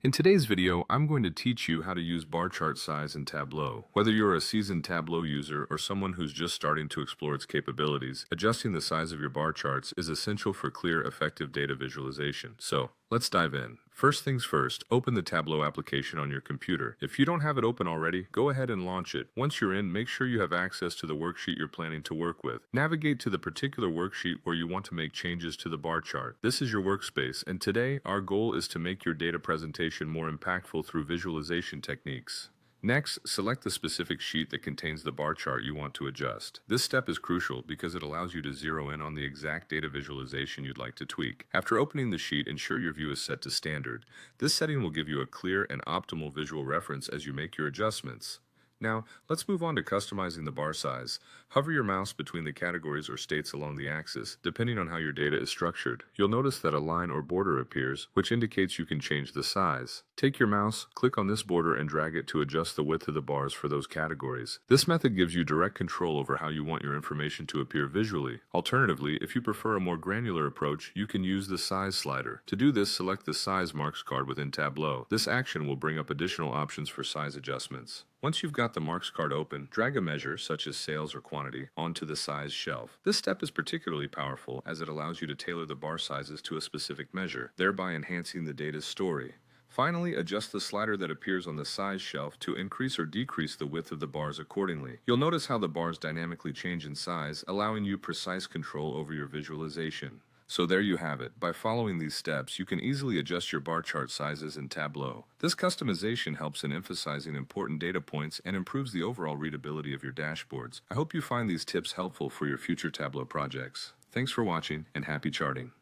In today's video, I'm going to teach you how to use bar chart size in Tableau. Whether you're a seasoned Tableau user or someone who's just starting to explore its capabilities, adjusting the size of your bar charts is essential for clear, effective data visualization. So, let's dive in. First things first, open the Tableau application on your computer. If you don't have it open already, go ahead and launch it. Once you're in, make sure you have access to the worksheet you're planning to work with. Navigate to the particular worksheet where you want to make changes to the bar chart. This is your workspace, and today our goal is to make your data presentation more impactful through visualization techniques. Next, select the specific sheet that contains the bar chart you want to adjust. This step is crucial because it allows you to zero in on the exact data visualization you'd like to tweak. After opening the sheet, ensure your view is set to standard. This setting will give you a clear and optimal visual reference as you make your adjustments. Now, let's move on to customizing the bar size. Hover your mouse between the categories or states along the axis, depending on how your data is structured. You'll notice that a line or border appears, which indicates you can change the size. Take your mouse, click on this border and drag it to adjust the width of the bars for those categories. This method gives you direct control over how you want your information to appear visually. Alternatively, if you prefer a more granular approach, you can use the size slider. To do this, select the size marks card within Tableau. This action will bring up additional options for size adjustments. Once you've got the marks card open, drag a measure, such as sales or quantity, onto the size shelf. This step is particularly powerful as it allows you to tailor the bar sizes to a specific measure, thereby enhancing the data's story. Finally, adjust the slider that appears on the size shelf to increase or decrease the width of the bars accordingly. You'll notice how the bars dynamically change in size, allowing you precise control over your visualization. So there you have it. By following these steps, you can easily adjust your bar chart sizes in Tableau. This customization helps in emphasizing important data points and improves the overall readability of your dashboards. I hope you find these tips helpful for your future Tableau projects. Thanks for watching and happy charting.